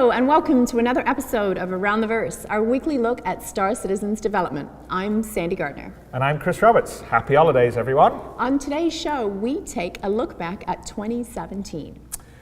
Hello and welcome to another episode of Around the Verse, our weekly look at Star Citizen's development. I'm Sandy Gardner. And I'm Chris Roberts. Happy holidays, everyone. On today's show, we take a look back at 2017.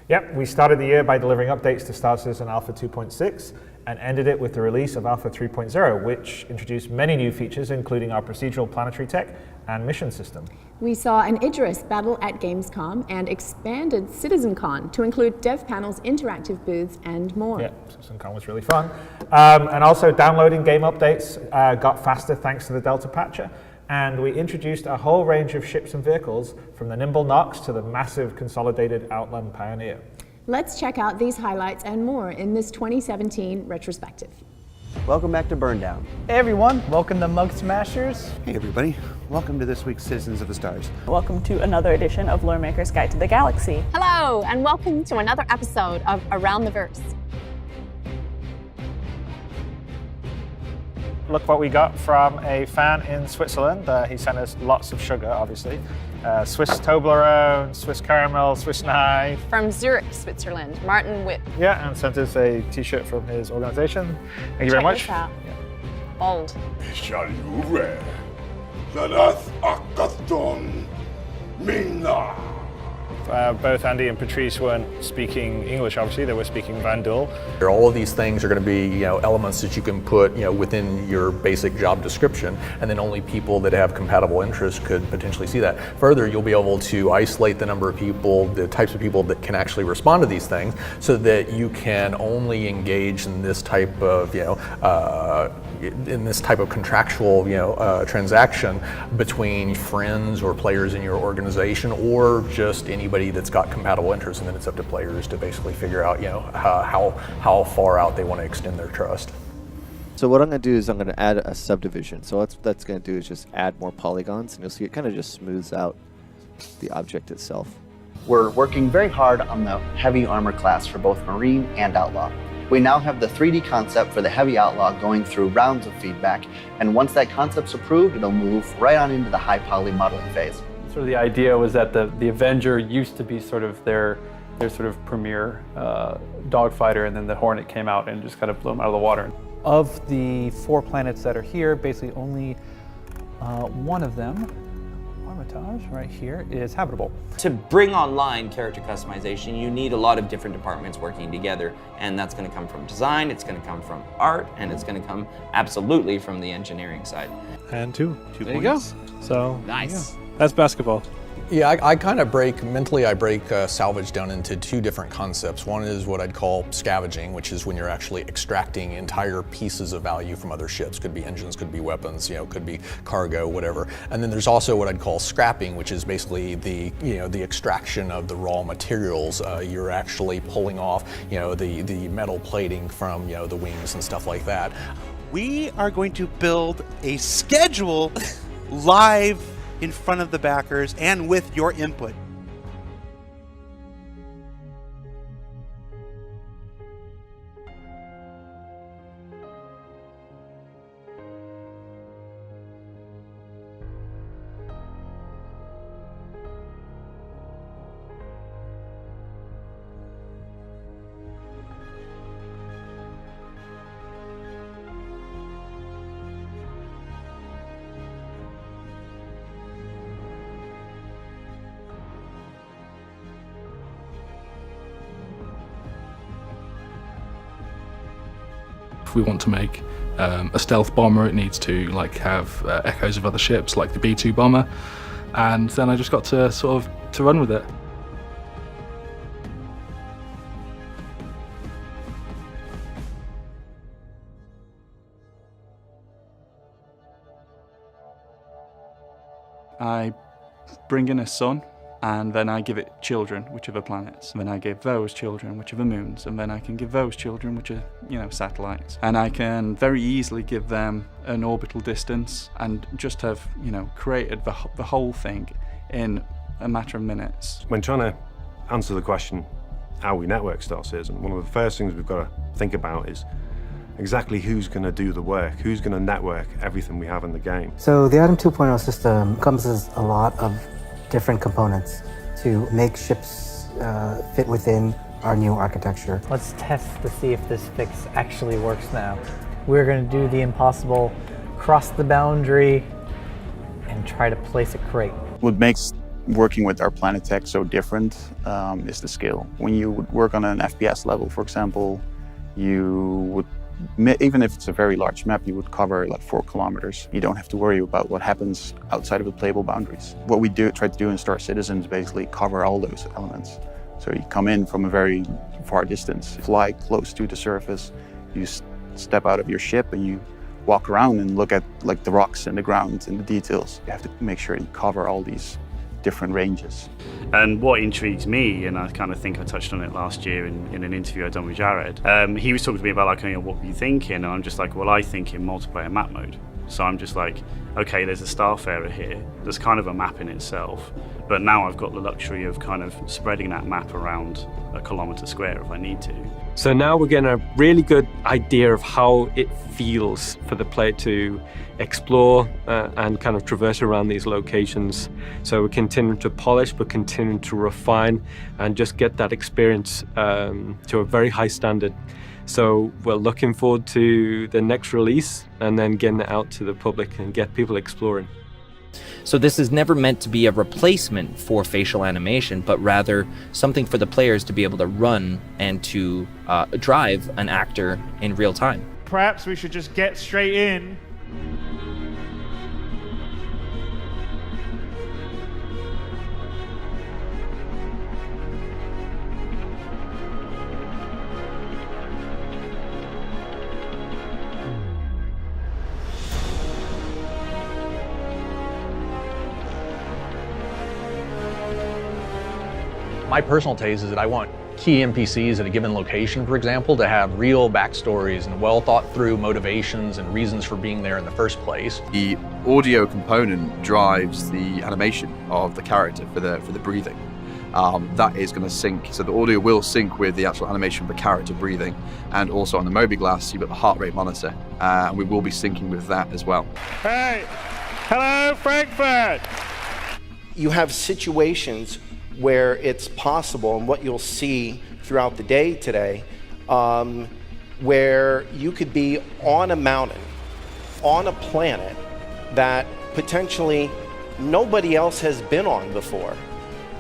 Yep, we started the year by delivering updates to Star Citizen Alpha 2.6 and ended it with the release of Alpha 3.0, which introduced many new features, including our procedural planetary tech and mission system. We saw an Idris battle at Gamescom and expanded CitizenCon to include Dev Panel's interactive booths and more. Yeah, CitizenCon was really fun. And also downloading game updates got faster thanks to the Delta Patcher. And we introduced a whole range of ships and vehicles, from the nimble Nox to the massive consolidated Outland Pioneer. Let's check out these highlights and more in this 2017 retrospective. Welcome back to Burndown. Hey everyone, welcome to Mug Smashers. Hey everybody, welcome to this week's Citizens of the Stars. Welcome to another edition of Lore Maker's Guide to the Galaxy. Hello, and welcome to another episode of Around the Verse. Look what we got from a fan in Switzerland. He sent us lots of sugar, obviously. Swiss Toblerone, Swiss Caramel, Swiss Knife. From Zurich, Switzerland, Martin Whip. Yeah, and sent us a t-shirt from his organization. Thank you very much. Check this out. Bold. Shalure, Zadath Akathon, Mina. Both Andy and Patrice weren't speaking English, obviously. They were speaking Vandal. All of these things are going to be, elements that you can put, within your basic job description, and then only people that have compatible interests could potentially see that. Further, you'll be able to isolate the number of people, the types of people that can actually respond to these things, so that you can only engage in this type of, contractual, transaction between friends or players in your organization, or just anybody that's got compatible interests, and then it's up to players to basically figure out, how far out they want to extend their trust. So what I'm going to do is I'm going to add a subdivision. So what that's going to do is just add more polygons, and you'll see it kind of just smooths out the object itself. We're working very hard on the Heavy Armor class for both Marine and Outlaw. We now have the 3D concept for the Heavy Outlaw going through rounds of feedback, and once that concept's approved, it'll move right on into the high poly modeling phase. Sort of the idea was that the Avenger used to be sort of their sort of premier dogfighter, and then the Hornet came out and just kind of blew them out of the water. Of the 4 planets that are here, basically only one of them, Armitage, right here, is habitable. To bring online character customization, you need a lot of different departments working together, and that's going to come from design, it's going to come from art, and it's going to come absolutely from the engineering side. And two there points. You go. So nice. Yeah. That's basketball. Yeah, I kind of break salvage down into 2 different concepts. One is what I'd call scavenging, which is when you're actually extracting entire pieces of value from other ships. Could be engines, could be weapons, could be cargo, whatever. And then there's also what I'd call scrapping, which is basically the extraction of the raw materials. You're actually pulling off, the metal plating from, the wings and stuff like that. We are going to build a schedule live in front of the backers and with your input. If we want to make a stealth bomber, it needs to have echoes of other ships, like the B-2 bomber, and then I just got to to run with it. I bring in a sun, and then I give it children, whichever planets. And then I give those children, whichever moons, and then I can give those children, which are, satellites. And I can very easily give them an orbital distance and just have, created the whole thing in a matter of minutes. When trying to answer the question, how we network Star Citizen, one of the first things we've got to think about is exactly who's going to do the work, who's going to network everything we have in the game. So the Atom 2.0 system encompasses a lot of different components to make ships fit within our new architecture. Let's test to see if this fix actually works now. We're going to do the impossible, cross the boundary, and try to place a crate. What makes working with our Planetech so different is the scale. When you would work on an FPS level, for example, you would, even if it's a very large map, you would cover like 4 kilometers. You don't have to worry about what happens outside of the playable boundaries. What we try to do in Star Citizen is basically cover all those elements. So you come in from a very far distance, fly close to the surface, you step out of your ship and you walk around and look at like the rocks and the ground and the details. You have to make sure you cover all these different ranges. And what intrigues me, and I kind of think I touched on it last year in an interview I'd done with Jared, he was talking to me about like, what were you thinking? And I'm just like, well, I think in multiplayer map mode. So I'm just like, okay, there's a Starfarer here. There's kind of a map in itself, but now I've got the luxury of kind of spreading that map around a kilometre square if I need to. So now we're getting a really good idea of how it feels for the player to explore and kind of traverse around these locations. So we're continuing to polish, but continuing to refine and just get that experience to a very high standard. So we're looking forward to the next release and then getting it out to the public and get people exploring. So this is never meant to be a replacement for facial animation, but rather something for the players to be able to run and to drive an actor in real time. Perhaps we should just get straight in. My personal taste is that I want key NPCs at a given location, for example, to have real backstories and well thought through motivations and reasons for being there in the first place. The audio component drives the animation of the character for the breathing. That is going to sync, so the audio will sync with the actual animation of the character breathing, and also on the Mobiglass you've got the heart rate monitor, and we will be syncing with that as well. Hey, hello Frankfurt! You have situations where it's possible, and what you'll see throughout the day today, where you could be on a mountain, on a planet that potentially nobody else has been on before.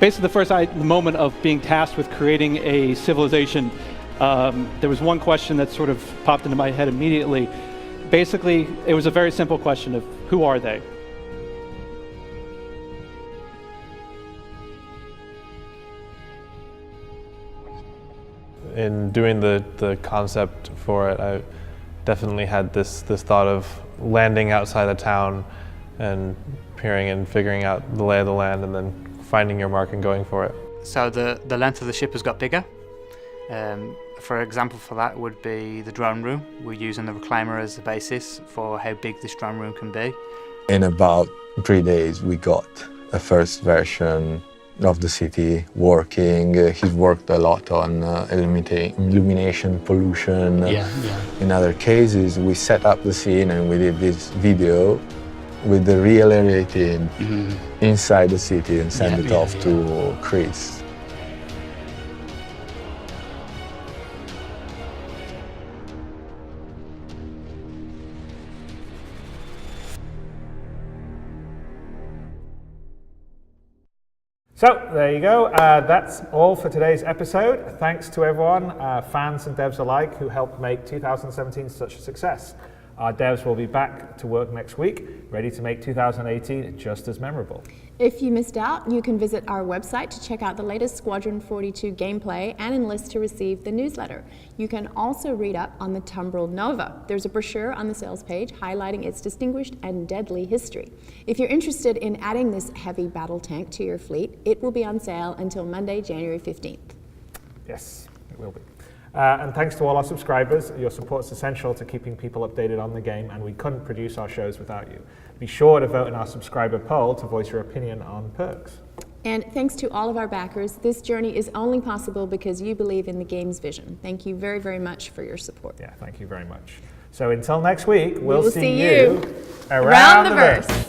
Basically, the first moment of being tasked with creating a civilization, there was one question that sort of popped into my head immediately. Basically, it was a very simple question of who are they? In doing the concept for it, I definitely had this thought of landing outside the town and peering and figuring out the lay of the land and then finding your mark and going for it. So the length of the ship has got bigger. For example for that would be the drone room. We're using the Reclaimer as the basis for how big this drone room can be. In about 3 days we got a first version of the city working. He's worked a lot on illumination, pollution. In other cases, we set up the scene and we did this video with the real rating inside the city and send it off to Chris. So there you go. That's all for today's episode. Thanks to everyone, fans and devs alike, who helped make 2017 such a success. Our devs will be back to work next week, ready to make 2018 just as memorable. If you missed out, you can visit our website to check out the latest Squadron 42 gameplay and enlist to receive the newsletter. You can also read up on the Tumbril Nova. There's a brochure on the sales page highlighting its distinguished and deadly history. If you're interested in adding this heavy battle tank to your fleet, it will be on sale until Monday, January 15th. Yes, it will be. And thanks to all our subscribers. Your support is essential to keeping people updated on the game, and we couldn't produce our shows without you. Be sure to vote in our subscriber poll to voice your opinion on perks. And thanks to all of our backers, this journey is only possible because you believe in the game's vision. Thank you very, very much for your support. Yeah, thank you very much. So until next week, we'll see you around the verse.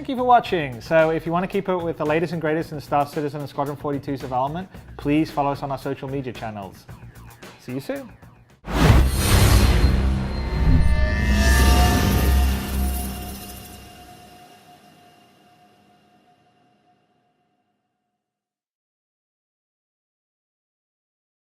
Thank you for watching. So if you want to keep up with the latest and greatest in Star Citizen and Squadron 42's development, please follow us on our social media channels. See you soon.